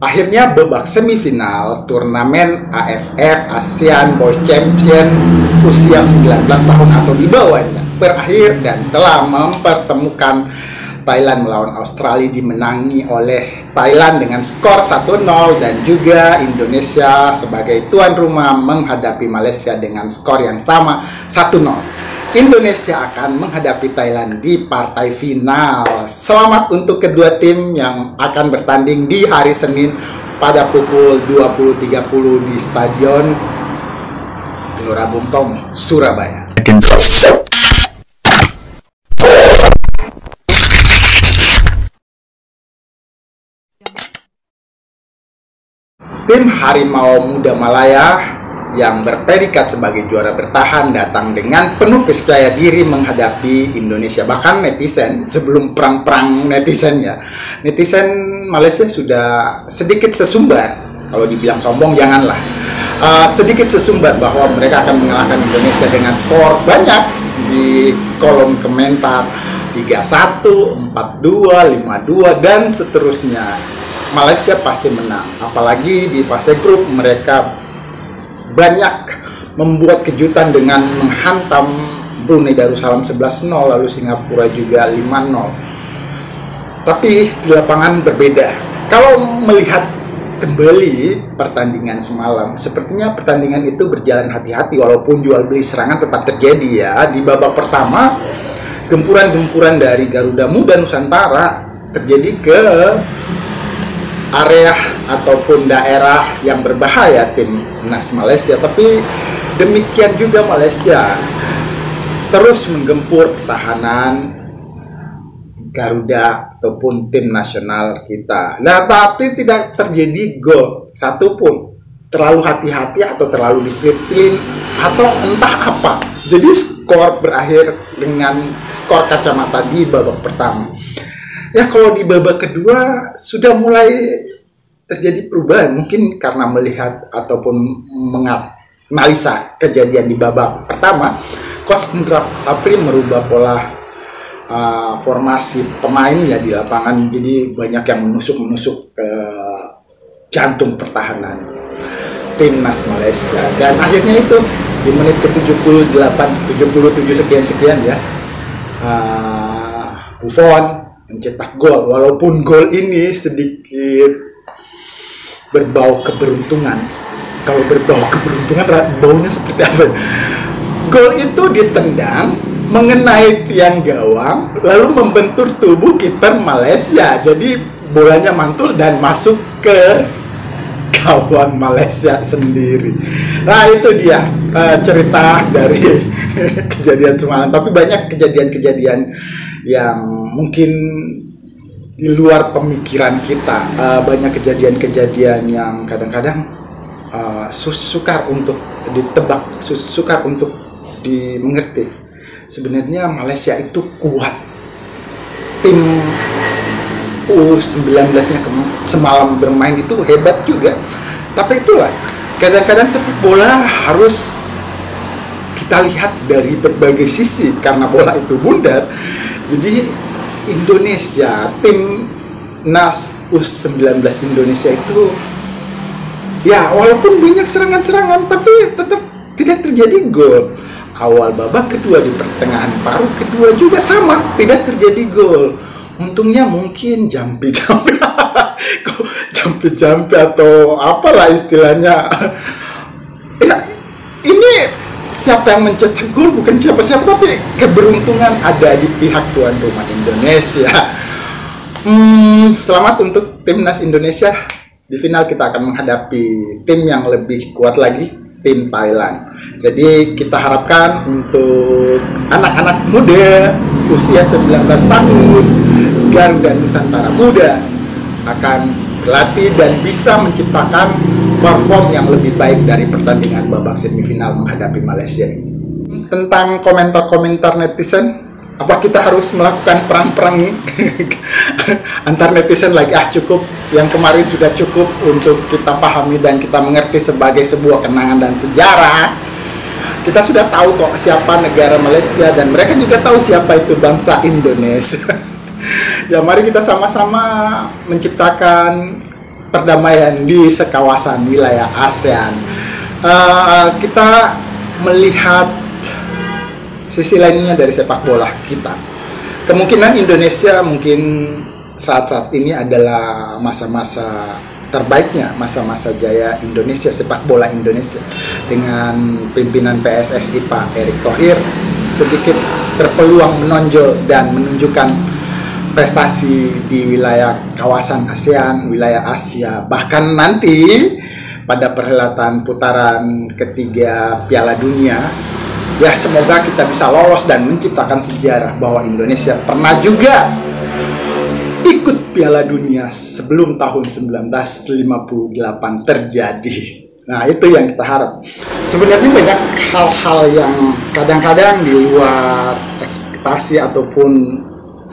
Akhirnya babak semifinal turnamen AFF ASEAN Boys Champion usia 19 tahun atau di bawahnya berakhir dan telah mempertemukan Thailand melawan Australia, dimenangi oleh Thailand dengan skor 1-0, dan juga Indonesia sebagai tuan rumah menghadapi Malaysia dengan skor yang sama 1-0. Indonesia akan menghadapi Thailand di partai final. Selamat untuk kedua tim yang akan bertanding di hari Senin pada pukul 20.30 di Stadion Gelora Bung Tomo, Surabaya. Tim Harimau Muda Malaya yang berpredikat sebagai juara bertahan datang dengan penuh percaya diri menghadapi Indonesia. Bahkan netizen, sebelum perang-perang netizen ya, netizen Malaysia sudah sedikit sesumbar, kalau dibilang sombong janganlah, sedikit sesumbar bahwa mereka akan mengalahkan Indonesia dengan skor banyak di kolom komentar 3-1, 4-2, 5-2 dan seterusnya. Malaysia pasti menang, apalagi di fase grup mereka banyak membuat kejutan dengan menghantam Brunei Darussalam 11-0, lalu Singapura juga 5-0. Tapi di lapangan berbeda. Kalau melihat kembali pertandingan semalam, sepertinya pertandingan itu berjalan hati-hati walaupun jual beli serangan tetap terjadi ya. Di babak pertama, gempuran-gempuran dari Garuda Muda Nusantara terjadi ke area ataupun daerah yang berbahaya timnas Malaysia, tapi demikian juga Malaysia terus menggempur pertahanan Garuda ataupun tim nasional kita. Nah, tapi tidak terjadi gol satupun. Terlalu hati-hati atau terlalu disiplin atau entah apa. Jadi skor berakhir dengan skor kacamata di babak pertama. Ya, kalau di babak kedua sudah mulai terjadi perubahan, mungkin karena melihat ataupun menganalisa kejadian di babak pertama. Coach Indra Sapri merubah pola formasi pemain ya di lapangan, jadi banyak yang menusuk ke jantung pertahanan timnas Malaysia, dan akhirnya itu di menit ke-78, 77 sekian ya, Buffon mencetak gol, walaupun gol ini sedikit berbau keberuntungan. Kalau berbau keberuntungan, baunya seperti apa? Gol itu ditendang mengenai tiang gawang, lalu membentur tubuh kiper Malaysia. Jadi bolanya mantul dan masuk ke gawang Malaysia sendiri. Nah, itu dia cerita dari kejadian semalam. Tapi banyak kejadian-kejadian yang mungkin di luar pemikiran kita, banyak kejadian-kejadian yang kadang-kadang sukar untuk ditebak, sukar untuk dimengerti. Sebenarnya Malaysia itu kuat. Tim U19-nya semalam bermain itu hebat juga. Tapi itulah, kadang-kadang sepak bola harus kita lihat dari berbagai sisi karena bola itu bundar. Jadi Indonesia, tim NAS U19 Indonesia itu ya walaupun banyak serangan-serangan tapi tetap tidak terjadi gol. Awal babak kedua di pertengahan paruh kedua juga sama, tidak terjadi gol. Untungnya mungkin jampi-jampi atau apalah istilahnya. Ya, ini siapa yang mencetak gol bukan siapa-siapa, tapi keberuntungan ada di pihak tuan rumah Indonesia. Selamat untuk timnas Indonesia. Di final kita akan menghadapi tim yang lebih kuat lagi, tim Thailand. Jadi kita harapkan untuk anak-anak muda usia 19 tahun Garuda Nusantara Muda akan berlatih dan bisa menciptakan perform yang lebih baik dari pertandingan babak semifinal menghadapi Malaysia ini. Tentang komentar-komentar netizen, apa kita harus melakukan perang-perang antar netizen lagi? Cukup, yang kemarin sudah cukup untuk kita pahami dan kita mengerti sebagai sebuah kenangan dan sejarah. Kita sudah tahu kok siapa negara Malaysia dan mereka juga tahu siapa itu bangsa Indonesia. Ya, mari kita sama-sama menciptakan perdamaian di sekawasan wilayah ASEAN. Kita melihat sisi lainnya dari sepak bola kita. Kemungkinan Indonesia mungkin saat-saat ini adalah masa-masa terbaiknya, masa-masa jaya Indonesia, sepak bola Indonesia, dengan pimpinan PSSI Pak Erick Thohir sedikit berpeluang menonjol dan menunjukkan prestasi di wilayah kawasan ASEAN, wilayah Asia, bahkan nanti pada perhelatan putaran ketiga Piala Dunia. Ya, semoga kita bisa lolos dan menciptakan sejarah bahwa Indonesia pernah juga ikut Piala Dunia sebelum tahun 1958 terjadi. Nah, itu yang kita harap. Sebenarnya banyak hal-hal yang kadang-kadang di luar ekspektasi ataupun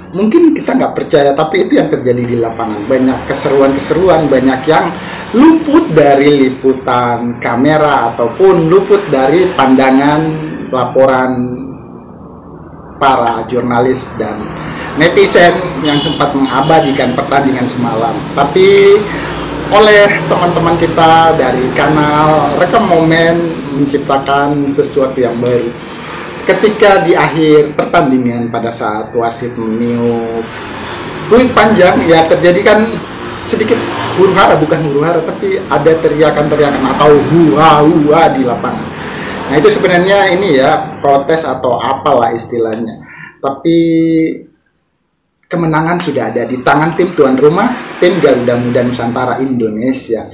mungkin kita nggak percaya, tapi itu yang terjadi di lapangan. Banyak keseruan-keseruan, banyak yang luput dari liputan kamera ataupun luput dari pandangan laporan para jurnalis dan netizen yang sempat mengabadikan pertandingan semalam. Tapi oleh teman-teman kita dari kanal Rekam Momen menciptakan sesuatu yang baru. Ketika di akhir pertandingan pada saat wasit meniup peluit panjang, ya terjadi kan sedikit huru-hara, bukan huru-hara, tapi ada teriakan-teriakan atau hua-hua di lapangan. Nah, itu sebenarnya ini ya protes atau apalah istilahnya. Tapi kemenangan sudah ada di tangan tim tuan rumah, tim Garuda Muda Nusantara Indonesia.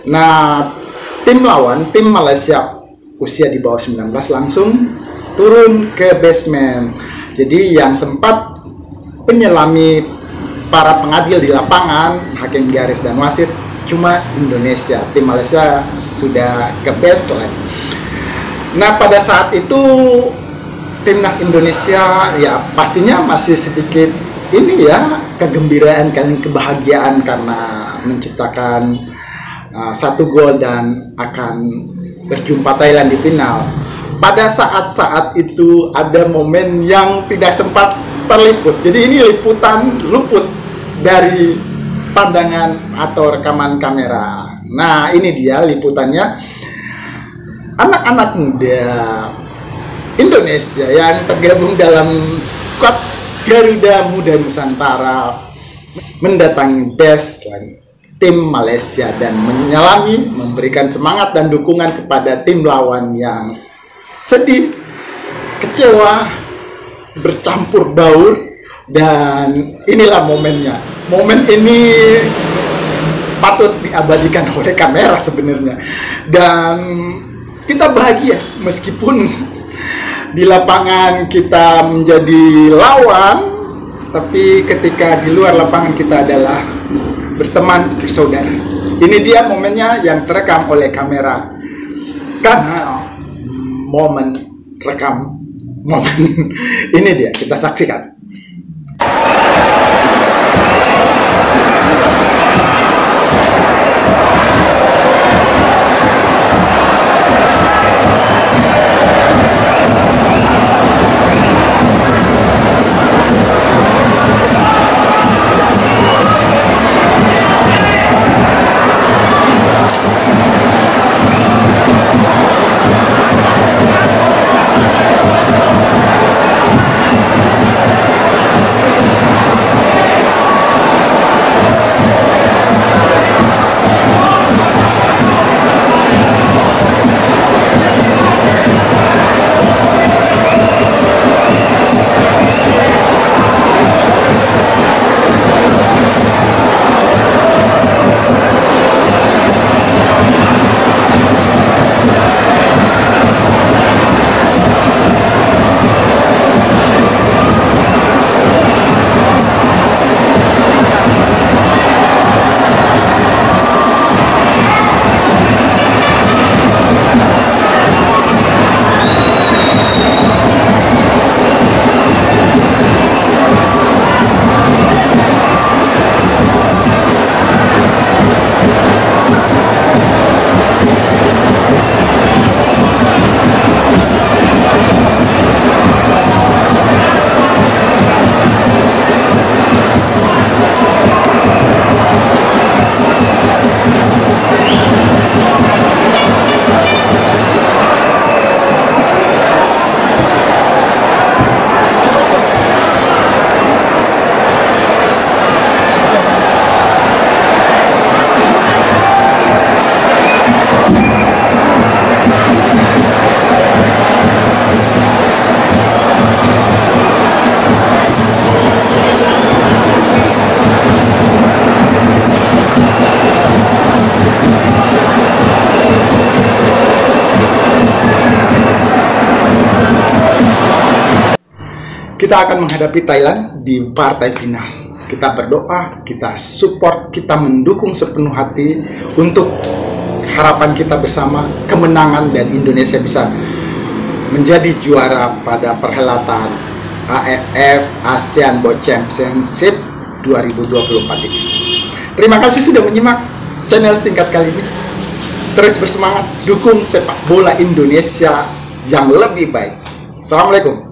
Nah, tim lawan, tim Malaysia usia di bawah 19 langsung turun ke basement. Jadi yang sempat menyelami para pengadil di lapangan, hakim garis dan wasit cuma Indonesia. Tim Malaysia sudah ke baseline. Nah, pada saat itu timnas Indonesia ya pastinya masih sedikit ini ya kegembiraan dan kebahagiaan karena menciptakan 1 gol dan akan berjumpa Thailand di final. Pada saat-saat itu ada momen yang tidak sempat terliput. Jadi ini liputan luput dari pandangan atau rekaman kamera. Nah, ini dia liputannya. Anak-anak muda Indonesia yang tergabung dalam skuad Garuda Muda Nusantara mendatangi baseline tim Malaysia dan menyelami, memberikan semangat dan dukungan kepada tim lawan yang sedih, kecewa, bercampur baur. Dan inilah momennya. Momen ini patut diabadikan oleh kamera sebenarnya. Dan kita bahagia meskipun di lapangan kita menjadi lawan, tapi ketika di luar lapangan kita adalah berteman, bersaudara. Ini dia momennya yang terekam oleh kamera. Karena momen rekam momen ini dia, kita saksikan. Kita akan menghadapi Thailand di partai final. Kita berdoa, kita support, kita mendukung sepenuh hati untuk harapan kita bersama, kemenangan dan Indonesia bisa menjadi juara pada perhelatan AFF ASEAN Boat Championship 2024 ini. Terima kasih sudah menyimak channel singkat kali ini. Terus bersemangat, dukung sepak bola Indonesia yang lebih baik. Assalamualaikum.